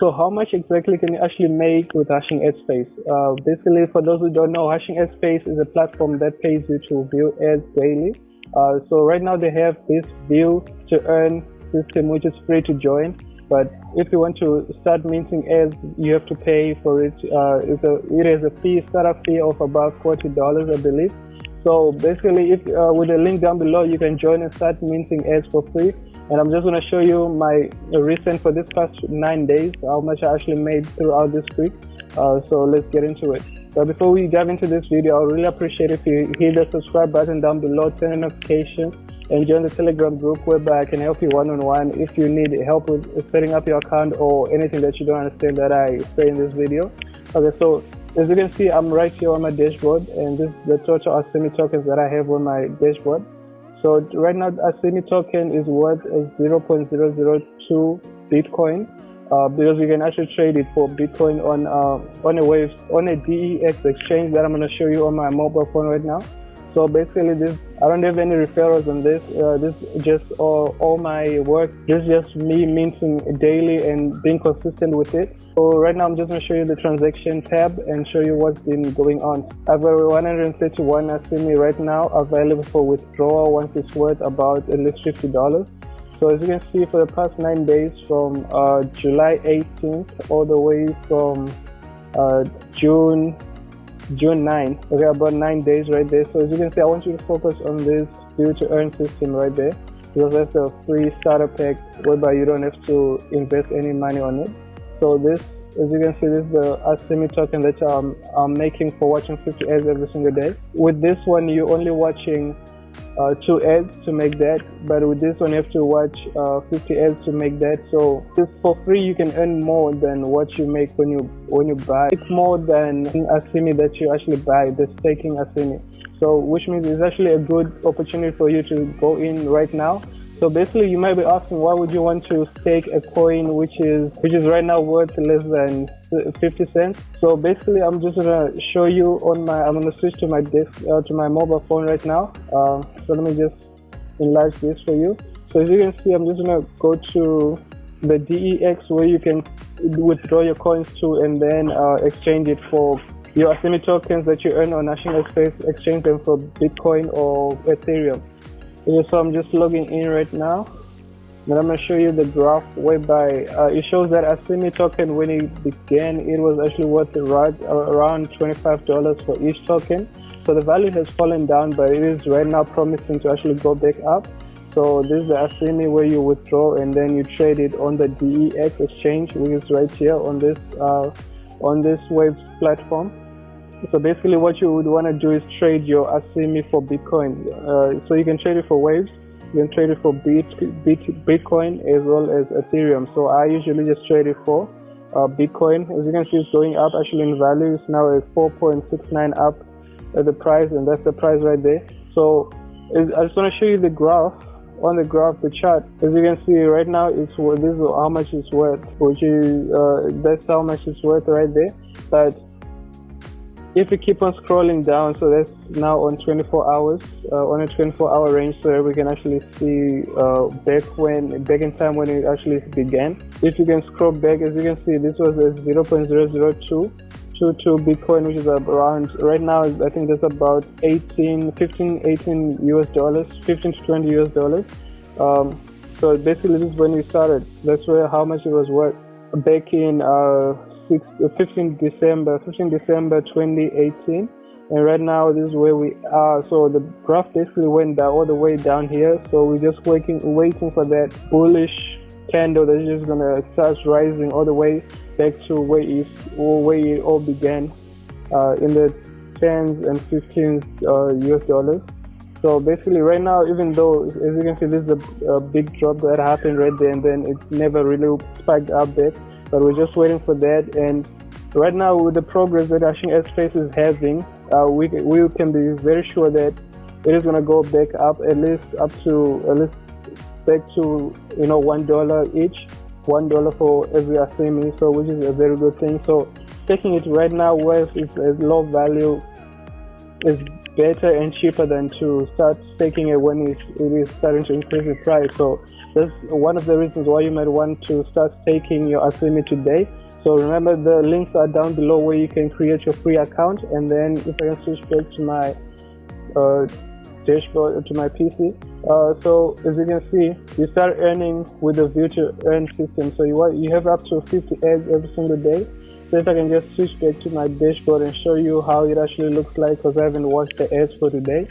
So how much exactly can you actually make with Hashing Headspace? Basically, for those who don't know, Hashing Headspace is a platform that pays you to view ads daily. So right now they have this view to earn system which is free to join. But if you want to start minting ads, you have to pay for it. It has a fee, startup fee of about $40, I believe. So basically, if with the link down below, you can join and start minting ads for free. And I'm just going to show you my recent for this past 9 days, how much I actually made throughout this week. So let's get into it. But before we dive into this video, I would really appreciate if you hit the subscribe button down below, turn on notifications, and join the Telegram group whereby I can help you one-on-one if you need help with setting up your account or anything that you don't understand that I say in this video. Okay, so as you can see, I'm right here on my dashboard, and this is the total Asemi tokens that I have on my dashboard. So right now, Asemi token is worth 0.002 Bitcoin, because you can actually trade it for Bitcoin on a DEX exchange that I'm going to show you on my mobile phone right now. So basically, I don't have any referrals on this. This is just all my work. This is just me minting daily and being consistent with it. So right now, I'm just going to show you the transaction tab and show you what's been going on. I've got 131 Asemi right now available for withdrawal once it's worth about at least $50. So as you can see, for the past 9 days, from July 18th all the way from June 9, okay, about 9 days right there. So as you can see, I want you to focus on this view to earn system right there, because that's a free starter pack whereby you don't have to invest any money on it. So this, as you can see, this is the Asemi token that I'm making for watching 50 ads every single day. With this one, you're only watching 2 ads to make that, but with this one you have to watch 50 ads to make that. So just for free you can earn more than what you make when you buy. It's more than Asemi that you actually buy, the staking Asemi. So which means it's actually a good opportunity for you to go in right now. So basically, you might be asking, why would you want to stake a coin which is right now worth less than 50 cents? So basically, I'm just gonna show you on I'm gonna switch to my desk to my mobile phone right now. So let me just enlarge this for you. So as you can see, I'm just gonna go to the DEX where you can withdraw your coins to and then exchange it for your Asemi tokens that you earn on Hashing Headspace. Exchange them for Bitcoin or Ethereum. Okay, so I'm just logging in right now, and I'm going to show you the graph whereby it shows that Asemi token, when it began, it was actually worth around $25 for each token. So the value has fallen down, but it is right now promising to actually go back up. So this is the Asemi where you withdraw and then you trade it on the DEX exchange, which is right here on this Waves platform. So basically what you would want to do is trade your Asemi for Bitcoin. So you can trade it for Waves, you can trade it for Bitcoin as well as Ethereum. So I usually just trade it for Bitcoin. As you can see, it's going up actually in value. It's now at 4.69 up at the price, and that's the price right there. So I just want to show you the graph. On the graph, the chart, as you can see right now, this is how much it's worth, which is that's how much it's worth right there. But if you keep on scrolling down, so that's now on 24 hours, on a 24-hour range, so we can actually see back in time when it actually began. If you can scroll back, as you can see, this was a 0.00222 Bitcoin, which is around right now. I think that's about 18 US dollars, 15 to 20 US dollars. So basically, this is when we started. That's how much it was worth back in 15 December 2018, and right now this is where we are. So the graph basically went down all the way down here, so we're just waiting for that bullish candle that's just gonna start rising all the way back to where it all began, in the 10s and 15s US dollars. So basically right now, even though as you can see, this is a big drop that happened right there, and then it never really spiked up back. But we're just waiting for that, and right now with the progress that Hashing Headspace is having, we can be very sure that it is going to go back up at least back to $1 each, $1 for every Asemi, so which is a very good thing. So taking it right now where it's a low value is better and cheaper than to start taking it when it is starting to increase the price. So That's one of the reasons why you might want to start staking your Asimi today. So remember, the links are down below where you can create your free account. And then if I can switch back to my dashboard, to my PC. So as you can see, you start earning with the view to earn system. So you have up to 50 ads every single day. So if I can just switch back to my dashboard and show you how it actually looks like, because I haven't watched the ads for today.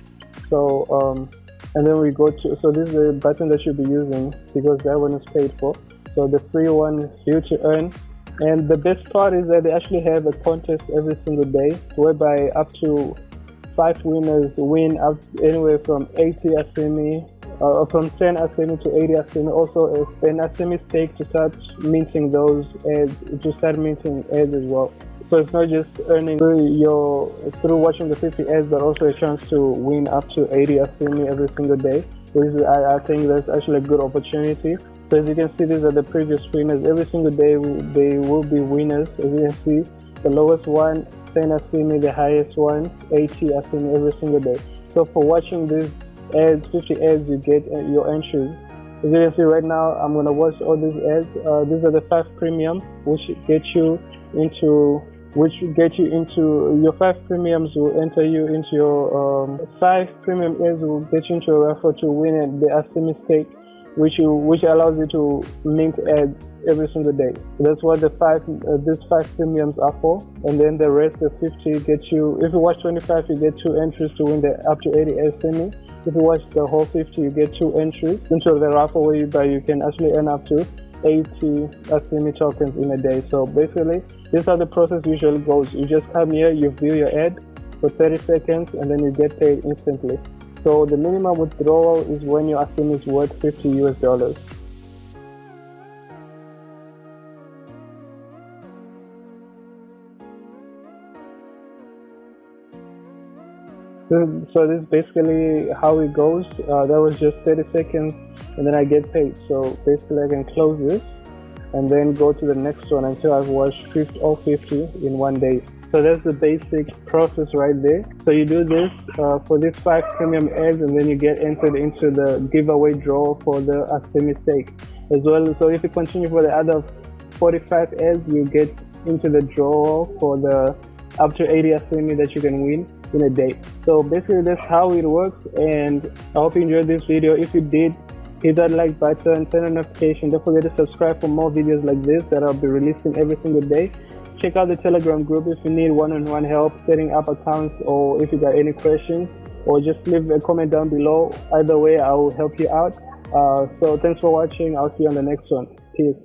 So and then we go to, so this is the button that you'll be using because that one is paid for. So the free one is view to earn. And the best part is that they actually have a contest every single day whereby up to 5 winners win up anywhere from 80 Asimi, from 10 Asimi to 80 Asimi. Also, an Asimi stake to start minting those ads, to start minting ads as well. So it's not just earning through watching the 50 ads, but also a chance to win up to 80 Asimi every single day. I think that's actually a good opportunity. So as you can see, these are the previous winners. Every single day they will be winners. As you can see, the lowest one 10 Asimi, the highest one 80 Asimi every single day. So for watching these ads, 50 ads, you get your entries. As you can see right now, I'm gonna watch all these ads. These are the 5 premium, which get you into your 5 premiums will enter you into your 5 premium ads will get you into a raffle to win the Asimi stake, which allows you to mint ads every single day. So that's what these 5 premiums are for. And then the rest, the 50, get you, if you watch 25, you get 2 entries to win the up to 80 Asimi. If you watch the whole 50, you get 2 entries into the raffle where you can actually earn up to 80 Asimi tokens in a day. So basically, this is how the process usually goes. You just come here, you view your ad for 30 seconds, and then you get paid instantly. So the minimum withdrawal is when your Asimi is worth $50 US. So this is basically how it goes. That was just 30 seconds, and then I get paid. So basically I can close this and then go to the next one until I've watched all 50 in one day. So that's the basic process right there. So you do this for these 5 premium ads, and then you get entered into the giveaway draw for the Asimi stake as well. So if you continue for the other 45 ads, you get into the draw for the up to 80 Asimi that you can win in a day. So basically that's how it works, and I hope you enjoyed this video. If you did, hit that like button, turn on notification. Don't forget to subscribe for more videos like this that I'll be releasing every single day. Check out the Telegram group if you need one-on-one help setting up accounts, or if you got any questions, or just leave a comment down below. Either way, I will help you out. So thanks for watching. I'll see you on the next one. Peace.